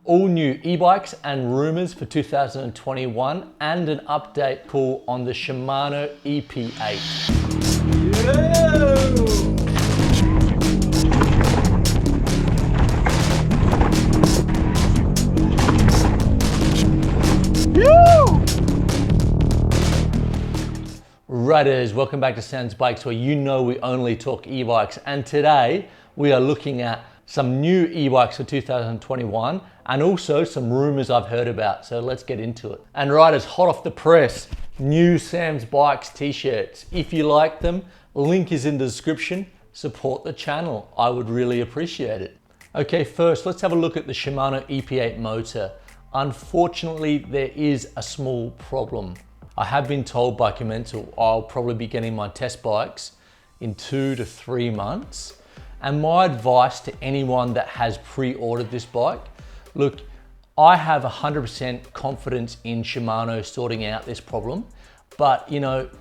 all new e-bikes and rumors for 2021 and an update call on the Shimano EP8. Riders, welcome back to Sans Bikes, where you know we only talk e-bikes, and today we are looking at some new e-bikes for 2021 and also some rumors I've heard about, so let's get into it. And riders, hot off the press, new Sans Bikes t-shirts. If you like them, link is in the description. Support the channel, I would really appreciate it. Okay, first let's have a look at the Shimano EP8 motor. Unfortunately, there is a small problem. I have been told by Commental I'll probably be getting my test bikes in 2 to 3 months. And my advice to anyone that has pre-ordered this bike, look, I have 100% confidence in Shimano sorting out this problem, but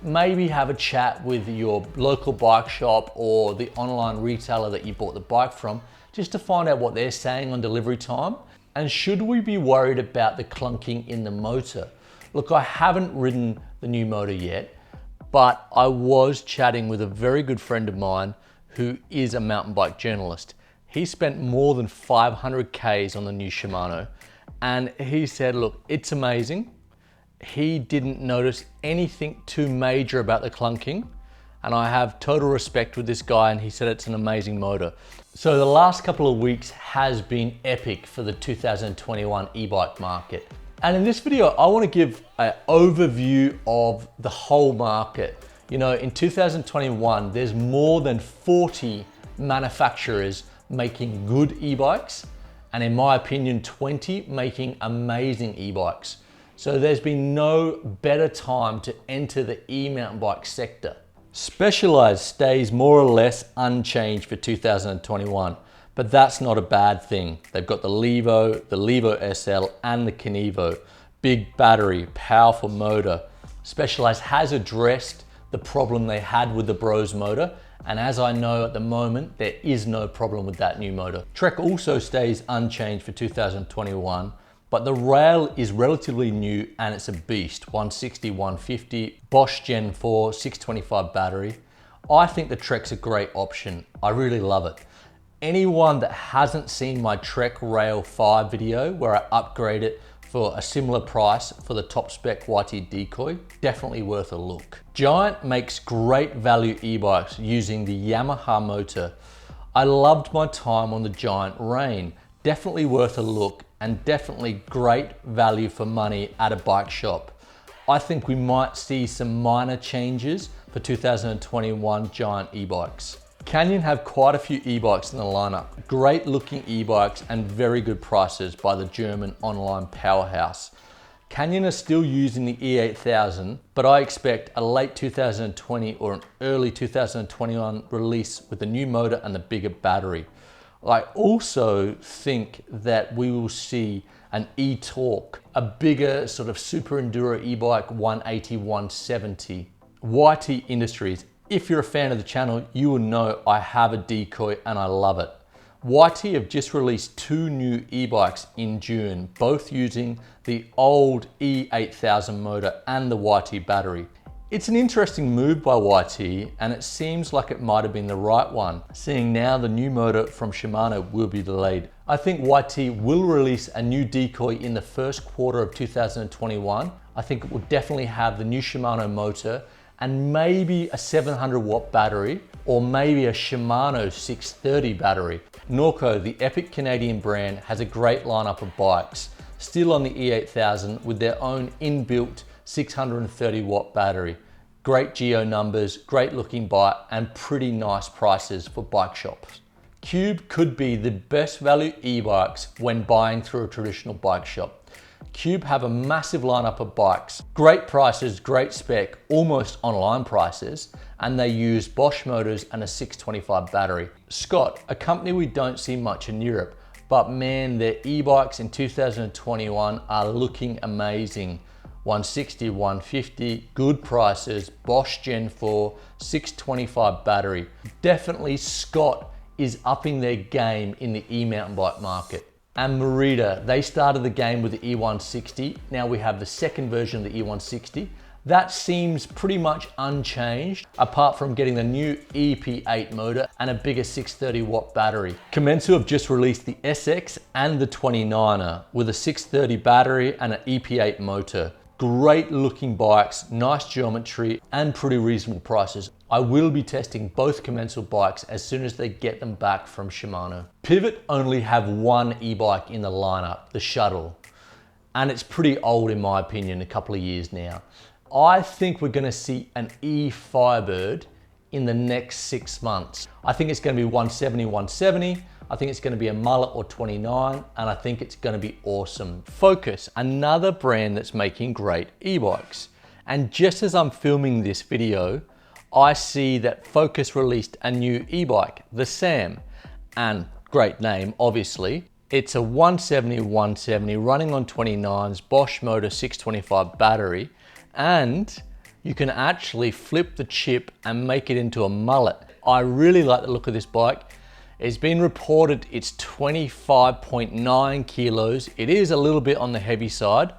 maybe have a chat with your local bike shop or the online retailer that you bought the bike from, just to find out what they're saying on delivery time. And should we be worried about the clunking in the motor? Look, I haven't ridden the new motor yet, but I was chatting with a very good friend of mine who is a mountain bike journalist. He spent more than 500 Ks on the new Shimano, and he said, look, it's amazing. He didn't notice anything too major about the clunking, and I have total respect with this guy, and he said it's an amazing motor. So the last couple of weeks has been epic for the 2021 e-bike market. And in this video, I want to give an overview of the whole market. In 2021, there's more than 40 manufacturers making good e-bikes, and in my opinion, 20 making amazing e-bikes. So there's been no better time to enter the e-mountain bike sector. Specialized stays more or less unchanged for 2021, but that's not a bad thing. They've got the Levo SL, and the Kenevo. Big battery, powerful motor. Specialized has addressed the problem they had with the Bros motor, and as I know at the moment, there is no problem with that new motor. Trek also stays unchanged for 2021, but the rail is relatively new and it's a beast. 160, 150, Bosch Gen 4, 625 battery. I think the Trek's a great option. I really love it. Anyone that hasn't seen my Trek Rail 5 video where I upgrade it for a similar price for the top spec YT decoy, definitely worth a look. Giant makes great value e-bikes using the Yamaha motor. I loved my time on the Giant Rain. Definitely worth a look and definitely great value for money at a bike shop. I think we might see some minor changes for 2021 Giant e-bikes. Canyon have quite a few e-bikes in the lineup. Great looking e-bikes and very good prices by the German online powerhouse. Canyon are still using the E8000, but I expect a late 2020 or an early 2021 release with the new motor and the bigger battery. I also think that we will see an e-Torque, a bigger sort of super enduro e-bike, 180, 170. YT Industries. If you're a fan of the channel, you will know I have a decoy and I love it. YT have just released 2 new e-bikes in June, both using the old E8000 motor and the YT battery. It's an interesting move by YT, and it seems like it might have been the right one, seeing now the new motor from Shimano will be delayed. I think YT will release a new decoy in the first quarter of 2021. I think it will definitely have the new Shimano motor and maybe a 700 watt battery, or maybe a Shimano 630 battery. Norco, the epic Canadian brand, has a great lineup of bikes, still on the E8000 with their own inbuilt 630 watt battery. Great geo numbers, great looking bike, and pretty nice prices for bike shops. Cube could be the best value e-bikes when buying through a traditional bike shop. Cube have a massive lineup of bikes, great prices, great spec, almost online prices, and they use Bosch motors and a 625 battery. Scott, a company we don't see much in Europe, but man, their e-bikes in 2021 are looking amazing. 160, 150, good prices, Bosch Gen 4, 625 battery. Definitely Scott is upping their game in the e-mountain bike market. and Merida. They started the game with the E160. Now we have the second version of the E160. That seems pretty much unchanged, apart from getting the new EP8 motor and a bigger 630 watt battery. Komatsu have just released the SX and the 29er with a 630 battery and an EP8 motor. Great looking bikes, nice geometry, and pretty reasonable prices. I will be testing both Komatsu bikes as soon as they get them back from Shimano. Pivot only have one e-bike in the lineup, the Shuttle, and it's pretty old in my opinion, a couple of years now. I think we're gonna see an e-Firebird in the next 6 months. I think it's gonna be 170, 170. I think it's gonna be a mullet or 29, and I think it's gonna be awesome. Focus, another brand that's making great e-bikes. And just as I'm filming this video, I see that Focus released a new e-bike, the Sam, and great name, obviously. It's a 170, 170 running on 29s, Bosch motor, 625 battery, and you can actually flip the chip and make it into a mullet. I really like the look of this bike. It's been reported it's 25.9 kilos. It is a little bit on the heavy side,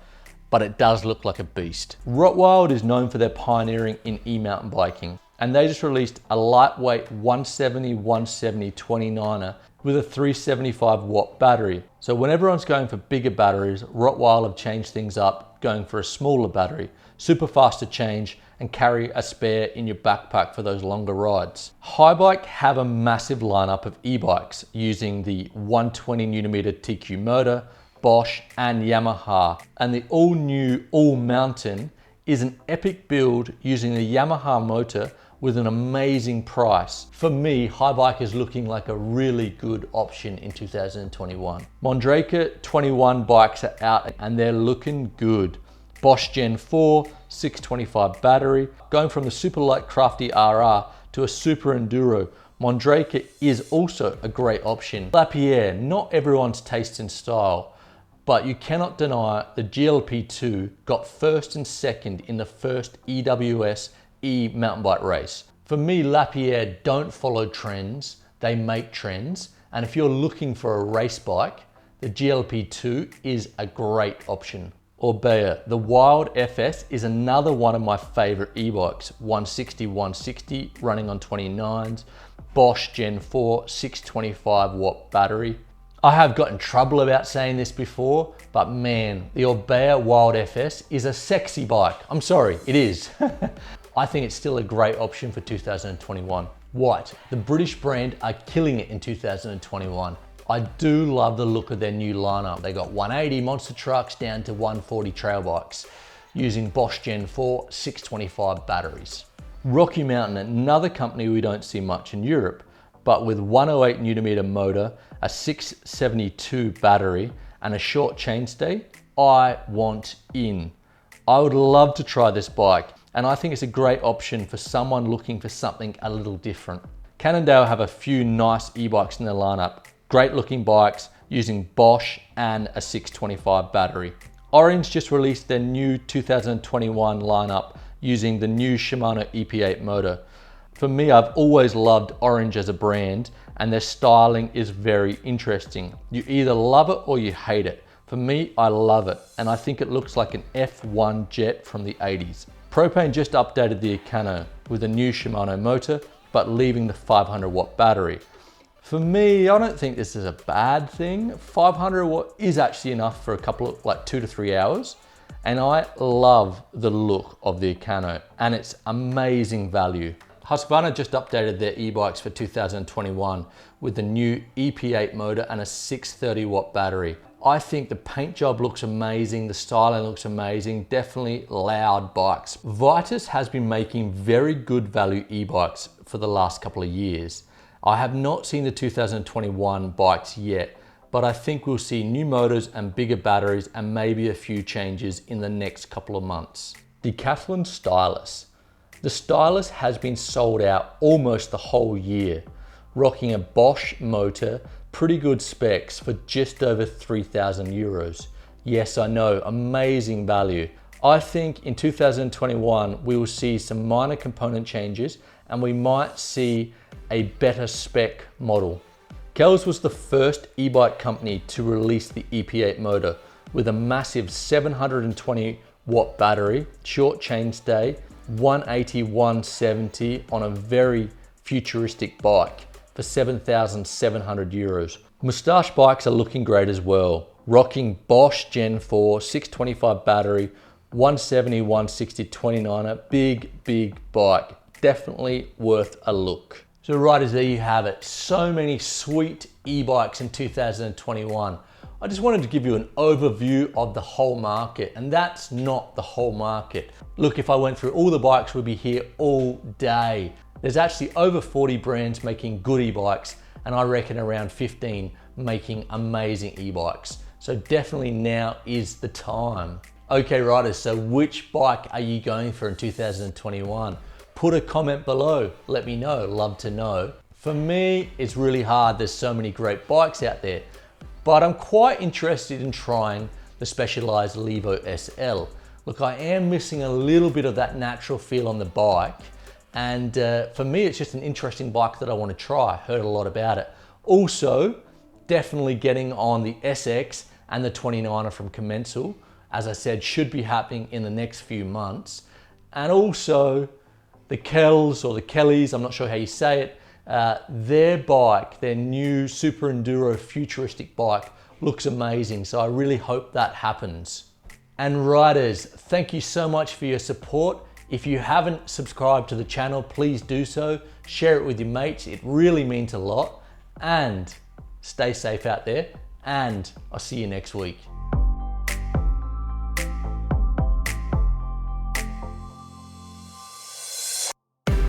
but it does look like a beast. Rottweiler is known for their pioneering in e-mountain biking, and they just released a lightweight 170, 170 29er with a 375 watt battery. So when everyone's going for bigger batteries, Rottweiler have changed things up, going for a smaller battery, super fast to change, and carry a spare in your backpack for those longer rides. Haibike have a massive lineup of e-bikes using the 120 Nm TQ motor, Bosch and Yamaha, and the all new All Mountain is an epic build using the Yamaha motor with an amazing price. For me, Haibike is looking like a really good option in 2021. Mondraker 21 bikes are out and they're looking good. Bosch Gen 4, 625 battery, going from the super light crafty RR to a super enduro. Mondraker is also a great option. Lapierre, not everyone's taste and style, but you cannot deny the GLP2 got first and second in the first EWS mountain bike race. For me, Lapierre don't follow trends, they make trends. And if you're looking for a race bike, the GLP2 is a great option. Orbea, the Wild FS is another one of my favorite e-bikes. 160, 160 running on 29s, Bosch Gen 4, 625 watt battery. I have got in trouble about saying this before, but man, the Orbea Wild FS is a sexy bike. I'm sorry, it is. I think it's still a great option for 2021. White, the British brand are killing it in 2021. I do love the look of their new lineup. They got 180 monster trucks down to 140 trail bikes using Bosch Gen 4 625 batteries. Rocky Mountain, another company we don't see much in Europe, but with 108 Nm motor, a 672 battery, and a short chainstay, I want in. I would love to try this bike, and I think it's a great option for someone looking for something a little different. Cannondale have a few nice e-bikes in their lineup. Great looking bikes using Bosch and a 625 battery. Orange just released their new 2021 lineup using the new Shimano EP8 motor. For me, I've always loved Orange as a brand, and their styling is very interesting. You either love it or you hate it. For me, I love it, and I think it looks like an F1 jet from the 80s. Propane just updated the Acano with a new Shimano motor, but leaving the 500 watt battery. For me, I don't think this is a bad thing. 500 watt is actually enough for a couple of, like 2 to 3 hours. And I love the look of the Acano and its amazing value. Husqvarna just updated their e-bikes for 2021 with the new EP8 motor and a 630 watt battery. I think the paint job looks amazing, the styling looks amazing, definitely loud bikes. Vitus has been making very good value e-bikes for the last couple of years. I have not seen the 2021 bikes yet, but I think we'll see new motors and bigger batteries and maybe a few changes in the next couple of months. Decathlon Stylus. The Stylus has been sold out almost the whole year, rocking a Bosch motor, pretty good specs for just over 3,000 euros. Yes, I know, amazing value. I think in 2021, we will see some minor component changes and we might see a better spec model. Kells was the first e-bike company to release the EP8 motor with a massive 720 watt battery, short chainstay, 180, 170 on a very futuristic bike for 7,700 euros. Moustache bikes are looking great as well. Rocking Bosch Gen 4, 625 battery, 170, 160, 29er, big bike. Definitely worth a look. So riders, there you have it. So many sweet e-bikes in 2021. I just wanted to give you an overview of the whole market, and that's not the whole market. Look, if I went through all the bikes, we'd be here all day. There's actually over 40 brands making good e-bikes, and I reckon around 15 making amazing e-bikes. So definitely now is the time. Okay riders, so which bike are you going for in 2021? Put a comment below, let me know, love to know. For me, it's really hard, there's so many great bikes out there, but I'm quite interested in trying the Specialized Levo SL. Look, I am missing a little bit of that natural feel on the bike, and for me, it's just an interesting bike that I want to try. Heard a lot about it. Also, definitely getting on the SX and the 29er from Commensal. As I said, should be happening in the next few months. And also the Kells or the Kellys, I'm not sure how you say it, their bike, their new Super Enduro futuristic bike looks amazing. So I really hope that happens. And riders, thank you so much for your support. If you haven't subscribed to the channel, please do so. Share it with your mates. It really means a lot. And stay safe out there. And I'll see you next week.